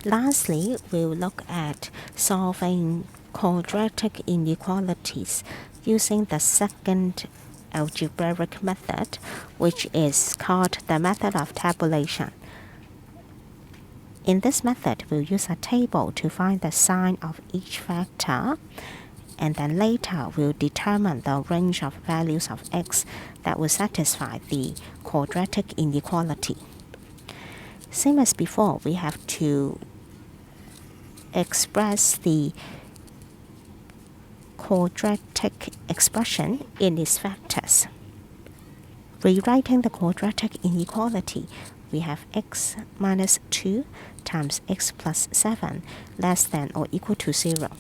Lastly, we'll look at solving quadratic inequalities using the second algebraic method, which is called the method of tabulation. In this method, we'll use a table to find the sign of each factor, and then later we'll determine the range of values of x that will satisfy the quadratic inequality. Same as before, we have to express the quadratic expression in its factors. Rewriting the quadratic inequality, we have x minus 2 times x plus 7 less than or equal to 0.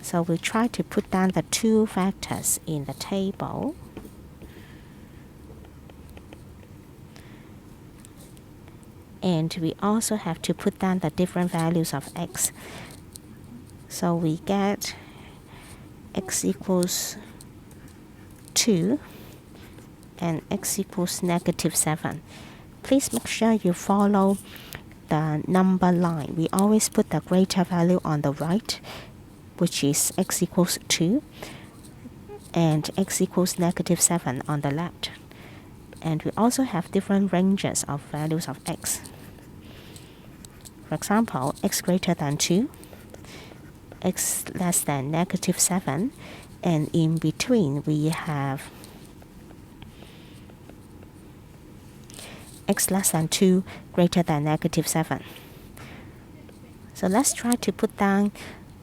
So we try to put down the two factors in the table. And we also have to put down the different values of x. So we get x equals 2 and x equals negative 7. Please make sure you follow the number line. We always put the greater value on the right, which is x equals 2, and x equals negative 7 on the left. And we also have different ranges of values of x. For example, x greater than 2, x less than negative 7, and in between we have x less than 2 greater than negative 7. So let's try to put down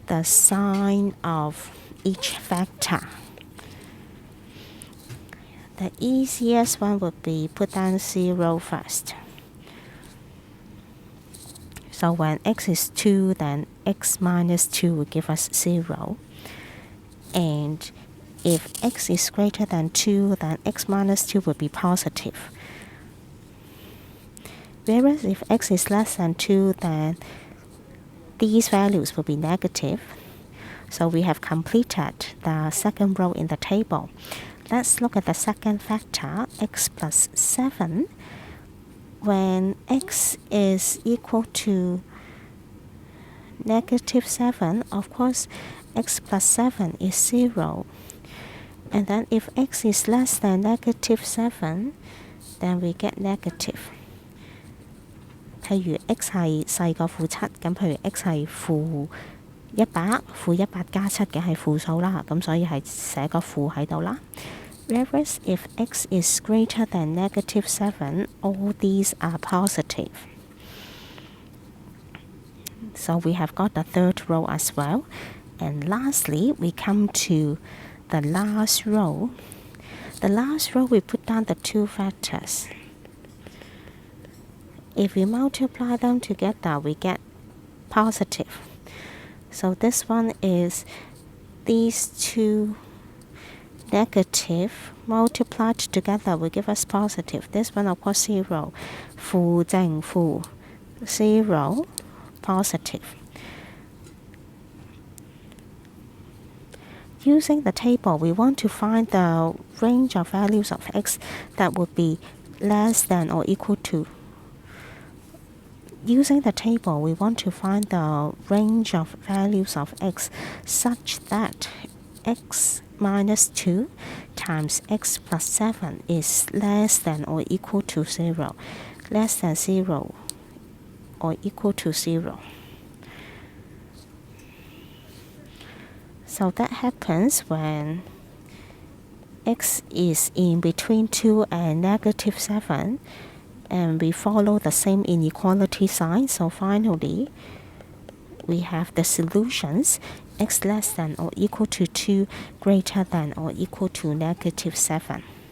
the sign of each factor. The easiest one would be put down 0 first. So when x is 2, then x minus 2 will give us 0. And if x is greater than 2, then x minus 2 will be positive. Whereas if x is less than 2, then these values will be negative. So we have completed the second row in the table. Let's look at the second factor, x plus 7. When x is equal to negative 7, of course, x plus 7 is 0. And then if x is less than negative 7, then we get negative. 譬如 x 係細過負7，咁譬如 x 係負100，負100加7嘅係負數啦，咁所以係寫個負喺度啦。Whereas if x is greater than negative 7, all these are positive. So we have got the third row as well. And lastly, we come to the last row. The last row, we put down the two factors. If we multiply them together, we get positive. So this one is these two negative multiplied together will give us positive. This one, of course, 0. 負正負 0 positive. Using the table, we want to find the range of values of x that would be less than or equal to. Using the table, we want to find the range of values of x such that x minus 2 times x plus 7 is less than or equal to 0. Less than 0 or equal to 0. So that happens when x is in between 2 and negative 7, and we follow the same inequality sign. So finally, we have the solutions: x less than or equal to 2, greater than or equal to negative 7.